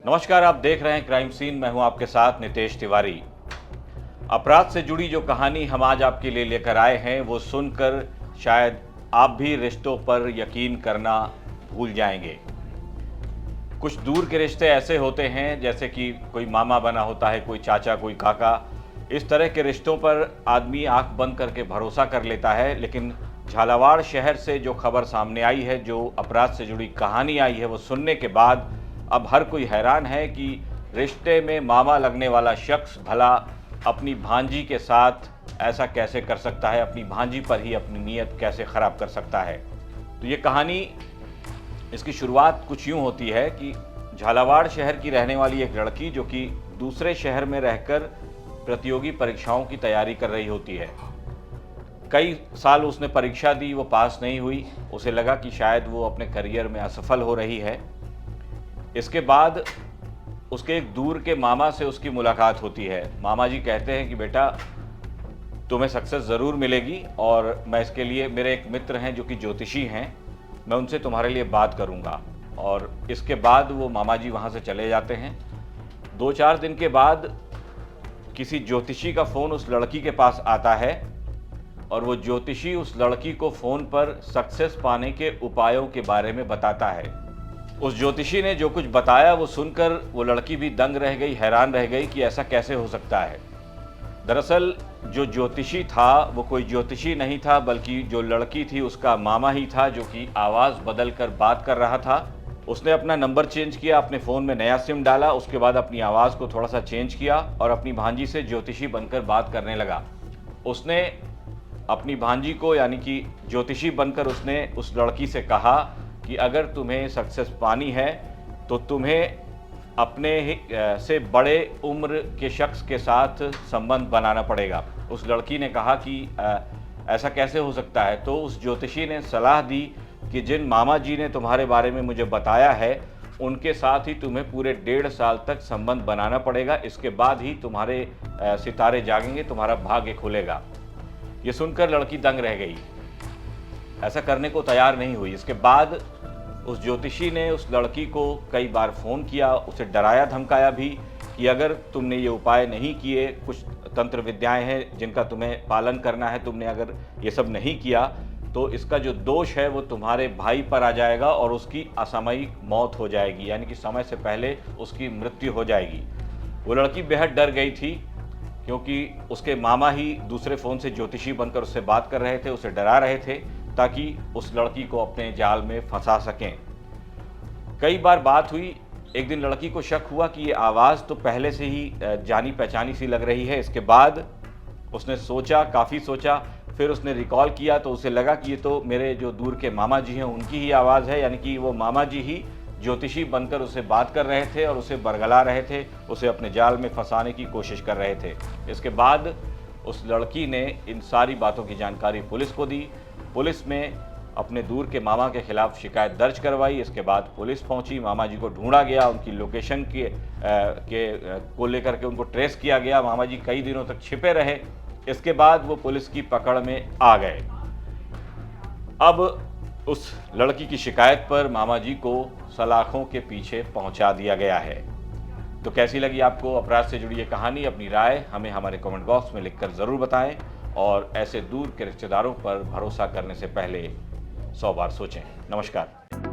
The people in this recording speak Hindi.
नमस्कार, आप देख रहे हैं क्राइम सीन। मैं हूं आपके साथ नितेश तिवारी। अपराध से जुड़ी जो कहानी हम आज आपके लिए लेकर आए हैं वो सुनकर शायद आप भी रिश्तों पर यकीन करना भूल जाएंगे। कुछ दूर के रिश्ते ऐसे होते हैं जैसे कि कोई मामा बना होता है, कोई चाचा, कोई काका। इस तरह के रिश्तों पर आदमी आंख बंद करके भरोसा कर लेता है, लेकिन झालावाड़ शहर से जो खबर सामने आई है, जो अपराध से जुड़ी कहानी आई है, वो सुनने के बाद अब हर कोई हैरान है कि रिश्ते में मामा लगने वाला शख्स भला अपनी भांजी के साथ ऐसा कैसे कर सकता है, अपनी भांजी पर ही अपनी नीयत कैसे ख़राब कर सकता है। तो ये कहानी, इसकी शुरुआत कुछ यूँ होती है कि झालावाड़ शहर की रहने वाली एक लड़की जो कि दूसरे शहर में रहकर प्रतियोगी परीक्षाओं की तैयारी कर रही होती है। कई साल उसने परीक्षा दी, वो पास नहीं हुई। उसे लगा कि शायद वो अपने करियर में असफल हो रही है। इसके बाद उसके एक दूर के मामा से उसकी मुलाकात होती है। मामा जी कहते हैं कि बेटा, तुम्हें सक्सेस ज़रूर मिलेगी और मैं इसके लिए, मेरे एक मित्र हैं जो कि ज्योतिषी हैं, मैं उनसे तुम्हारे लिए बात करूंगा। और इसके बाद वो मामा जी वहाँ से चले जाते हैं। 2-4 दिन के बाद किसी ज्योतिषी का फ़ोन उस लड़की के पास आता है और वो ज्योतिषी उस लड़की को फ़ोन पर सक्सेस पाने के उपायों के बारे में बताता है। उस ज्योतिषी ने जो कुछ बताया वो सुनकर वो लड़की भी दंग रह गई, हैरान रह गई कि ऐसा कैसे हो सकता है। दरअसल जो ज्योतिषी था वो कोई ज्योतिषी नहीं था, बल्कि जो लड़की थी उसका मामा ही था, जो कि आवाज़ बदल कर बात कर रहा था। उसने अपना नंबर चेंज किया, अपने फ़ोन में नया सिम डाला, उसके बाद अपनी आवाज़ को थोड़ा सा चेंज किया और अपनी भांजी से ज्योतिषी बनकर बात करने लगा। उसने अपनी भांजी को, यानी कि ज्योतिषी बनकर, उसने उस लड़की से कहा कि अगर तुम्हें सक्सेस पानी है तो तुम्हें अपने से बड़े उम्र के शख्स के साथ संबंध बनाना पड़ेगा। उस लड़की ने कहा कि ऐसा कैसे हो सकता है? तो उस ज्योतिषी ने सलाह दी कि जिन मामा जी ने तुम्हारे बारे में मुझे बताया है उनके साथ ही तुम्हें पूरे 1.5 साल तक संबंध बनाना पड़ेगा। इसके बाद ही तुम्हारे सितारे जागेंगे, तुम्हारा भाग्य खुलेगा। ये सुनकर लड़की दंग रह गई, ऐसा करने को तैयार नहीं हुई। इसके बाद उस ज्योतिषी ने उस लड़की को कई बार फ़ोन किया, उसे डराया धमकाया भी कि अगर तुमने ये उपाय नहीं किए, कुछ तंत्र विद्याएं हैं जिनका तुम्हें पालन करना है, तुमने अगर ये सब नहीं किया तो इसका जो दोष है वो तुम्हारे भाई पर आ जाएगा और उसकी असामयिक मौत हो जाएगी, यानी कि समय से पहले उसकी मृत्यु हो जाएगी। वो लड़की बेहद डर गई थी क्योंकि उसके मामा ही दूसरे फ़ोन से ज्योतिषी बनकर उससे बात कर रहे थे, उसे डरा रहे थे ताकि उस लड़की को अपने जाल में फंसा सकें। कई बार बात हुई। एक दिन लड़की को शक हुआ कि ये आवाज़ तो पहले से ही जानी पहचानी सी लग रही है। इसके बाद उसने सोचा, काफ़ी सोचा, फिर उसने रिकॉल किया तो उसे लगा कि ये तो मेरे जो दूर के मामा जी हैं उनकी ही आवाज़ है, यानी कि वो मामा जी ही ज्योतिषी बनकर उससे बात कर रहे थे और उसे बरगला रहे थे, उसे अपने जाल में फंसाने की कोशिश कर रहे थे। इसके बाद उस लड़की ने इन सारी बातों की जानकारी पुलिस को दी। पुलिस में अपने दूर के मामा के खिलाफ शिकायत दर्ज करवाई। इसके बाद पुलिस पहुंची, मामा जी को ढूंढा गया, उनकी लोकेशन को लेकर के उनको ट्रेस किया गया। मामा जी कई दिनों तक छिपे रहे। इसके बाद वो पुलिस की पकड़ में आ गए। अब उस लड़की की शिकायत पर मामा जी को सलाखों के पीछे पहुंचा दिया गया है। तो कैसी लगी आपको अपराध से जुड़ी ये कहानी? अपनी राय हमें हमारे कमेंट बॉक्स में लिखकर ज़रूर बताएं और ऐसे दूर के रिश्तेदारों पर भरोसा करने से पहले 100 बार सोचें। नमस्कार।